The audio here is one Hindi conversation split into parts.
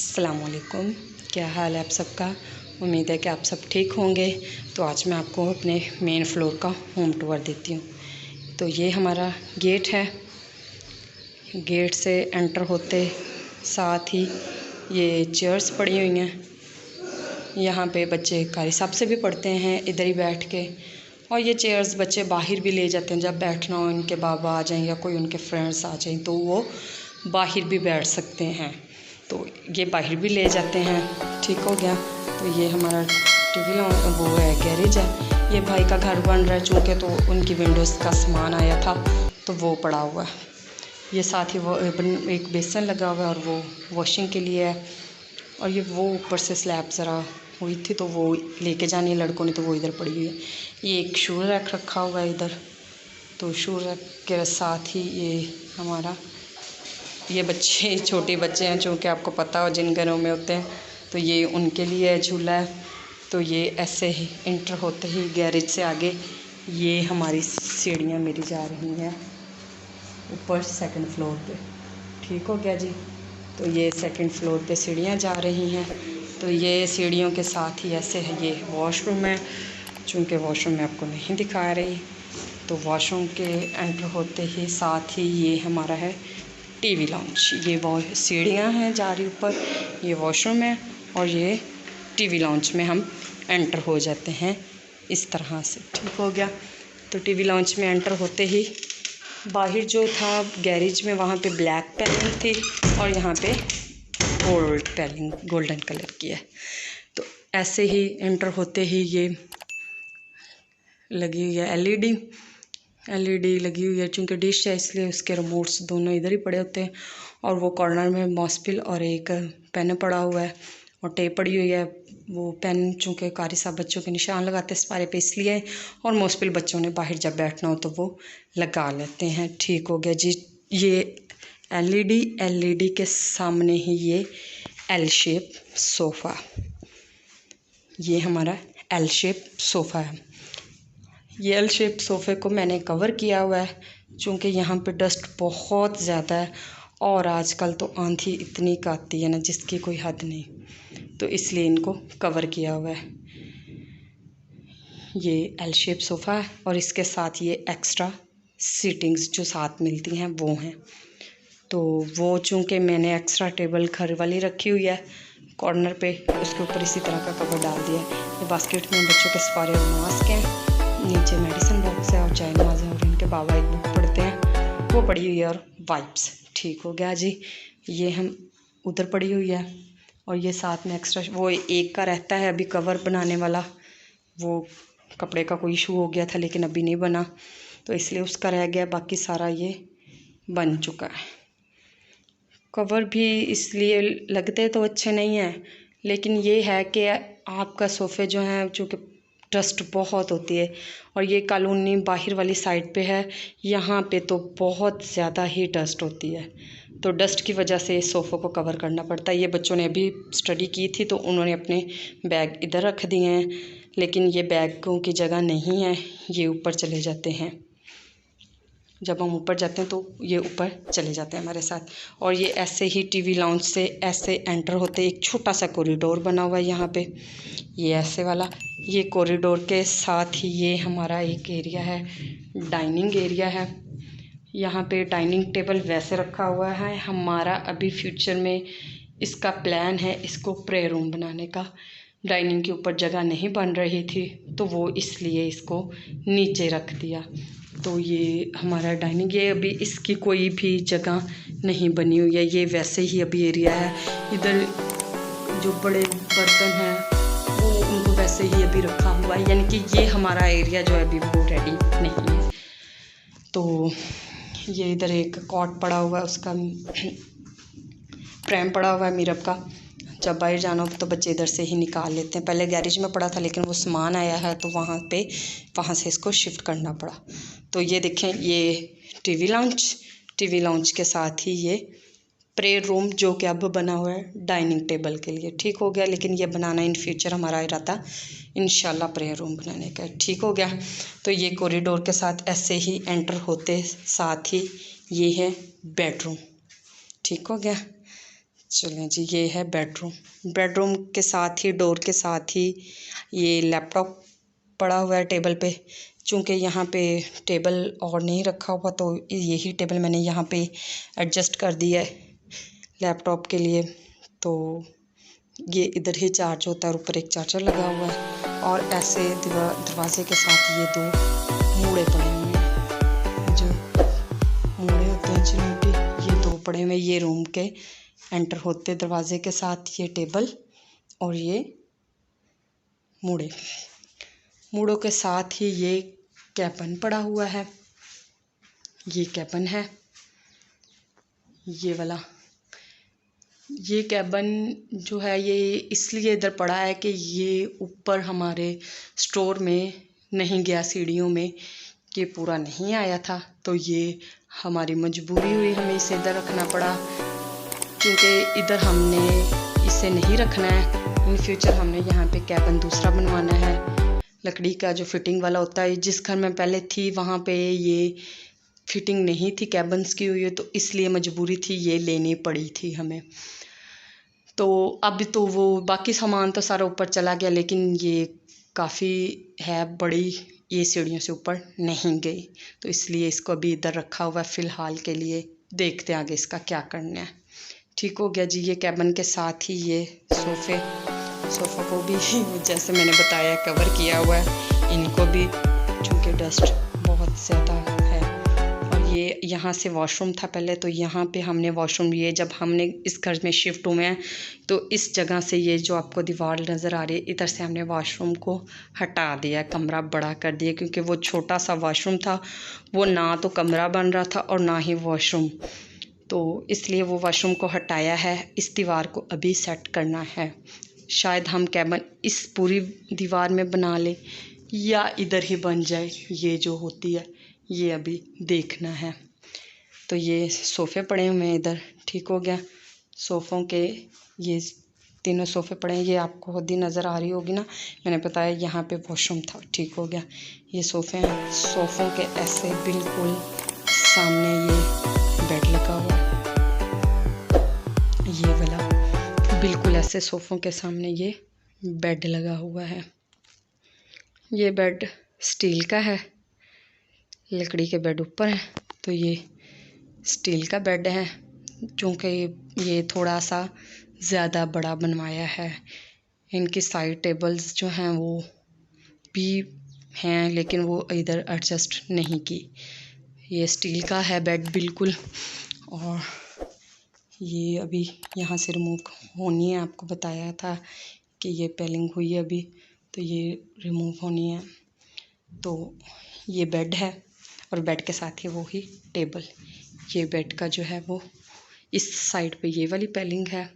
अस्सलामुअलैकुम, क्या हाल है आप सबका। उम्मीद है कि आप सब ठीक होंगे। तो आज मैं आपको अपने मेन फ्लोर का होम टूर देती हूँ। तो ये हमारा गेट है। गेट से एंटर होते साथ ही ये चेयर्स पड़ी हुई हैं। यहाँ पे बच्चे कारी साहब से भी पढ़ते हैं इधर ही बैठ के। और ये चेयर्स बच्चे बाहर भी ले जाते हैं, जब बैठना हो, उनके बाबा आ जाएं या कोई उनके फ्रेंड्स आ जाएं तो वो बाहर भी बैठ सकते हैं। तो ये बाहर भी ले जाते हैं। ठीक हो गया। तो ये हमारा टीवी वो है, गैरेज है। ये भाई का घर बन रहा है चूँकि, तो उनकी विंडोज़ का सामान आया था तो वो पड़ा हुआ है। ये साथ ही वो एक बेसन लगा हुआ है और वो वॉशिंग के लिए है। और ये वो ऊपर से स्लैब ज़रा हुई थी तो वो लेके जानी है लड़कों ने, तो वो इधर पड़ी हुई है। ये एक शू रैक रखा हुआ है इधर। तो शू रैक के साथ ही ये हमारा ये बच्चे छोटे बच्चे हैं, चूँकि आपको पता हो जिन घरों में होते हैं तो ये उनके लिए झूला है। तो ये ऐसे ही इंटर होते ही गैरेज से आगे ये हमारी सीढ़ियाँ मेरी जा रही हैं ऊपर सेकंड फ्लोर पे। ठीक हो गया जी। तो ये सेकंड फ्लोर पे सीढ़ियाँ जा रही हैं। तो ये सीढ़ियों के साथ ही ऐसे है ये वॉशरूम है, चूँकि वॉशरूम में आपको नहीं दिखा रही। तो वॉशरूम के एंटर होते ही साथ ही ये हमारा है टीवी लाउंज। ये वो सीढ़ियाँ हैं जा रही ऊपर, ये वॉशरूम है और ये टीवी लाउंज में हम एंटर हो जाते हैं इस तरह से। ठीक हो गया। तो टीवी लाउंज में एंटर होते ही बाहर जो था गैरेज में वहाँ पे ब्लैक पैनल थी और यहाँ पे गोल्डन कलर की है। तो ऐसे ही एंटर होते ही ये लगी हुई है एलईडी लगी हुई है, चूँकि डिश है इसलिए उसके रिमोट्स दोनों इधर ही पड़े होते हैं। और वो कॉर्नर में मॉस्पिल और एक पेन पड़ा हुआ है और टेप पड़ी हुई है। वो पेन चूँकि कारी साहब बच्चों के निशान लगाते हैं सिपारे पे इसलिए, और मॉस्पिल बच्चों ने बाहर जब बैठना हो तो वो लगा लेते हैं। ठीक हो गया जी। ये एलईडी के सामने ही ये एल शेप सोफ़ा, ये हमारा एल शेप सोफ़ा है। ये एल शेप सोफ़े को मैंने कवर किया हुआ है चूँकि यहाँ पे डस्ट बहुत ज़्यादा है और आजकल तो आंधी इतनी का आती है ना जिसकी कोई हद नहीं, तो इसलिए इनको कवर किया हुआ है। ये एल शेप सोफ़ा है और इसके साथ ये एक्स्ट्रा सीटिंग्स जो साथ मिलती हैं वो हैं। तो वो चूँकि मैंने एक्स्ट्रा टेबल घर वाली रखी हुई है कॉर्नर पे, उसके ऊपर इसी तरह का कवर डाल दिया है। ये बास्केट में बच्चों के सिपारे और मास्क हैं, नीचे मेडिसिन बॉक्स है और चाय नमाज़ है और इनके बाबा एक बुक पढ़ते हैं वो पड़ी हुई है और वाइप्स। ठीक हो गया जी। ये हम उधर पड़ी हुई है और ये साथ में एक्स्ट्रा वो एक का रहता है अभी कवर बनाने वाला, वो कपड़े का कोई इशू हो गया था लेकिन अभी नहीं बना तो इसलिए उसका रह गया, बाकी सारा ये बन चुका है। कवर भी इसलिए लगते तो अच्छे नहीं हैं लेकिन ये है कि आपका सोफ़े जो हैं चूँकि डस्ट बहुत होती है और ये कॉलोनी बाहर वाली साइड पे है, यहाँ पे तो बहुत ज़्यादा ही डस्ट होती है। तो डस्ट की वजह से इस सोफ़े को कवर करना पड़ता है। ये बच्चों ने अभी स्टडी की थी तो उन्होंने अपने बैग इधर रख दिए हैं, लेकिन ये बैगों की जगह नहीं है, ये ऊपर चले जाते हैं। जब हम ऊपर जाते हैं तो ये ऊपर चले जाते हैं हमारे साथ। और ये ऐसे ही टीवी लाउंज से ऐसे एंटर होते एक छोटा सा कॉरिडोर बना हुआ है यहाँ पे, ये ऐसे वाला। ये कॉरिडोर के साथ ही ये हमारा एक एरिया है, डाइनिंग एरिया है। यहाँ पे डाइनिंग टेबल वैसे रखा हुआ है, हमारा अभी फ्यूचर में इसका प्लान है इसको प्रे रूम बनाने का। डाइनिंग के ऊपर जगह नहीं बन रही थी तो वो इसलिए इसको नीचे रख दिया। तो ये हमारा डाइनिंग, ये अभी इसकी कोई भी जगह नहीं बनी हुई है, ये वैसे ही अभी एरिया है। इधर जो बड़े बर्तन हैं वो उनको वैसे ही अभी रखा हुआ है, यानी कि ये हमारा एरिया जो है अभी वो रेडी नहीं है। तो ये इधर एक कॉट पड़ा हुआ है, उसका फ्रेम पड़ा हुआ है मिरर का, जब बाहर जाना हो तो बच्चे इधर से ही निकाल लेते हैं। पहले गैरेज में पड़ा था लेकिन वो सामान आया है तो वहाँ से इसको शिफ्ट करना पड़ा। तो ये देखें, ये टीवी लाउंज के साथ ही ये प्रे रूम जो कि अब बना हुआ है डाइनिंग टेबल के लिए। ठीक हो गया। लेकिन ये बनाना इन फ्यूचर हमारा इरादा इंशाल्लाह प्रे रूम बनाने का। ठीक हो गया। तो ये कॉरिडोर के साथ ऐसे ही एंटर होते साथ ही ये है बेडरूम। ठीक हो गया। चलें जी, ये है बेडरूम। बेडरूम के साथ ही, डोर के साथ ही ये लैपटॉप पड़ा हुआ है टेबल पे। चूँकि यहाँ पे टेबल और नहीं रखा हुआ तो यही टेबल मैंने यहाँ पे एडजस्ट कर दिया है लैपटॉप के लिए। तो ये इधर ही चार्ज होता है और ऊपर एक चार्जर लगा हुआ है। और ऐसे दरवाजे के साथ ये दो मूड़े पड़े हुए हैं, जो मूड़े होते हैं जिन्हों के, ये दो पड़े हुए। ये रूम के एंटर होते दरवाजे के साथ ये टेबल और ये मूड़ों के साथ ही ये कैबिन पड़ा हुआ है। ये कैबिन है ये वाला। ये कैबिन जो है ये इसलिए इधर पड़ा है कि ये ऊपर हमारे स्टोर में नहीं गया, सीढ़ियों में ये पूरा नहीं आया था, तो ये हमारी मजबूरी हुई, हमें इसे इधर रखना पड़ा। क्योंकि इधर हमने इसे नहीं रखना है, इन फ्यूचर हमने यहाँ पे कैबिन दूसरा बनवाना है, लकड़ी का जो फिटिंग वाला होता है। जिस घर में पहले थी वहाँ पे ये फिटिंग नहीं थी कैबिन्स की हुई, तो इसलिए मजबूरी थी, ये लेनी पड़ी थी हमें। तो अब तो वो बाकी सामान तो सारा ऊपर चला गया, लेकिन ये काफ़ी है बड़ी, ये सीढ़ियों से ऊपर नहीं गई, तो इसलिए इसको अभी इधर रखा हुआ है फ़िलहाल के लिए। देखते हैं आगे इसका क्या करना है। ठीक हो गया जी। ये कैबिन के साथ ही ये सोफ़ा को भी जैसे मैंने बताया कवर किया हुआ है, इनको भी, चूँकि डस्ट बहुत ज़्यादा है। और ये यहाँ से वॉशरूम था पहले, तो यहाँ पे हमने वॉशरूम, ये जब हमने इस घर में शिफ्ट हुए हैं तो इस जगह से ये जो आपको दीवार नज़र आ रही है, इधर से हमने वॉशरूम को हटा दिया, कमरा बड़ा कर दिया। क्योंकि वो छोटा सा वॉशरूम था, वो ना तो कमरा बन रहा था और ना ही वॉशरूम, तो इसलिए वो वॉशरूम को हटाया है। इस दीवार को अभी सेट करना है। शायद हम कैबिन इस पूरी दीवार में बना लें या इधर ही बन जाए, ये जो होती है, ये अभी देखना है। तो ये सोफ़े पड़े हुए हैं इधर। ठीक हो गया। सोफ़ों के ये तीनों सोफ़े पड़े हैं, ये आपको खुद ही नज़र आ रही होगी ना, मैंने बताया यहाँ पे वॉशरूम था। ठीक हो गया। ये सोफ़े हैं, सोफ़ों के ऐसे बिल्कुल सामने ये बेड लगा हुआ है, ये वाला बिल्कुल ऐसे सोफ़ों के सामने ये बेड लगा हुआ है। ये बेड स्टील का है, लकड़ी के बेड ऊपर है, तो ये स्टील का बेड है। क्योंकि ये थोड़ा सा ज़्यादा बड़ा बनवाया है। इनकी साइड टेबल्स जो हैं वो भी हैं, लेकिन वो इधर एडजस्ट नहीं की। ये स्टील का है बेड बिल्कुल। और ये अभी यहाँ से रिमूव होनी है, आपको बताया था कि ये पेलिंग हुई है अभी, तो ये रिमूव होनी है। तो ये बेड है और बेड के साथ ही वो ही टेबल। ये बेड का जो है वो इस साइड पे ये वाली पेलिंग है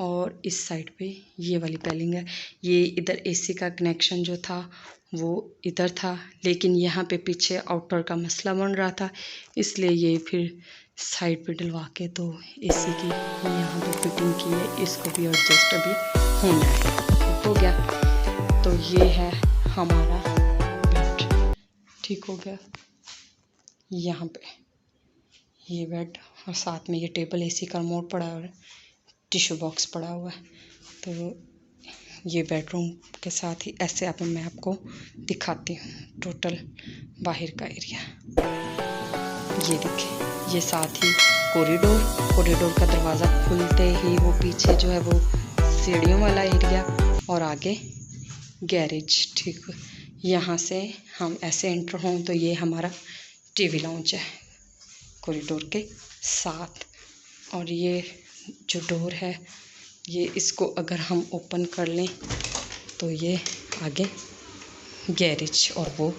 और इस साइड पे ये वाली पेलिंग है। ये इधर एसी का कनेक्शन जो था वो इधर था, लेकिन यहाँ पे पीछे आउटर का मसला बन रहा था, इसलिए ये फिर साइड पे डलवा के तो एसी की यहाँ पे फिटिंग की है। इसको भी एडजस्ट अभी होना है। हो गया। तो ये है हमारा बेड। ठीक हो गया। यहाँ पे ये बेड और साथ में ये टेबल, एसी का रिमोट पड़ा हुआ है, टिश्यू बॉक्स पड़ा हुआ है। तो ये बेडरूम के साथ ही ऐसे आप मैं आपको दिखाती हूँ टोटल बाहर का एरिया। ये देखिए, ये साथ ही कॉरिडोर का दरवाज़ा खुलते ही वो पीछे जो है वो सीढ़ियों वाला एरिया और आगे गैरेज। ठीक, यहाँ से हम ऐसे एंटर हों तो ये हमारा टीवी लाउंज है कॉरिडोर के साथ। और ये जो डोर है, ये इसको अगर हम ओपन कर लें तो ये आगे गैरेज और वो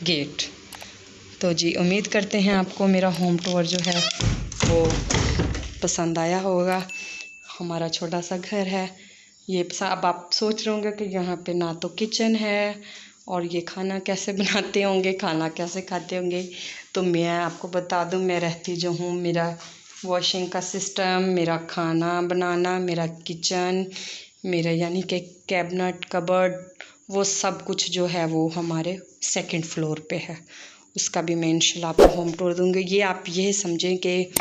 गेट। तो जी उम्मीद करते हैं आपको मेरा होम टूर जो है वो पसंद आया होगा। हमारा छोटा सा घर है ये। अब आप सोच रहे होंगे कि यहाँ पे ना तो किचन है और ये खाना कैसे बनाते होंगे, खाना कैसे खाते होंगे। तो मैं आपको बता दूँ, मैं रहती जो हूँ, मेरा वॉशिंग का सिस्टम, मेरा खाना बनाना, मेरा किचन, मेरा यानी कि कैबिनेट, कबर्ड, वो सब कुछ जो है वो हमारे सेकंड फ्लोर पे है। उसका भी मैं इंशाल्लाह आपको होम टूर दूँगी। ये आप ये समझें कि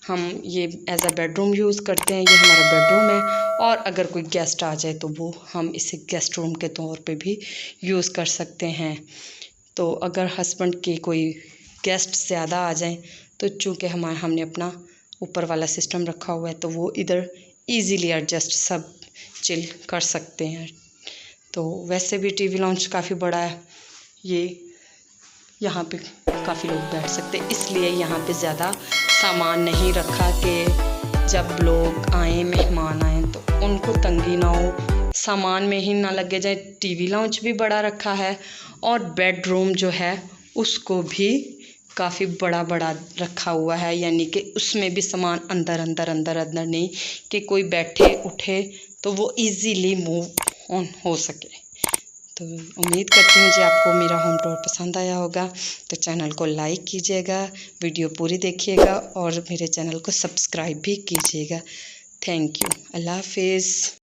हम ये एज अ बेडरूम यूज़ करते हैं। ये हमारा बेडरूम है, और अगर कोई गेस्ट आ जाए तो वो हम इसे गेस्ट रूम के तौर पे भी यूज़ कर सकते हैं। तो अगर हस्बैंड के कोई गेस्ट ज़्यादा आ जाएं तो चूँकि हमने अपना ऊपर वाला सिस्टम रखा हुआ है तो वो इधर इजीली एडजस्ट सब चिल कर सकते हैं। तो वैसे भी टीवी लाउंज काफ़ी बड़ा है, ये यहाँ पे काफ़ी लोग बैठ सकते, इसलिए यहाँ पे ज़्यादा सामान नहीं रखा कि जब लोग आए, मेहमान आए तो उनको तंगी ना हो, सामान में ही ना लगे जाए। टीवी लाउंज भी बड़ा रखा है, और बेडरूम जो है उसको भी काफ़ी बड़ा बड़ा रखा हुआ है, यानी कि उसमें भी सामान अंदर अंदर अंदर अंदर नहीं कि कोई बैठे उठे तो वो इजीली मूव ऑन हो सके। तो उम्मीद करती हूँ जी आपको मेरा होम टूर पसंद आया होगा। तो चैनल को लाइक कीजिएगा, वीडियो पूरी देखिएगा, और मेरे चैनल को सब्सक्राइब भी कीजिएगा। Thank you. अल्लाह हाफिज़।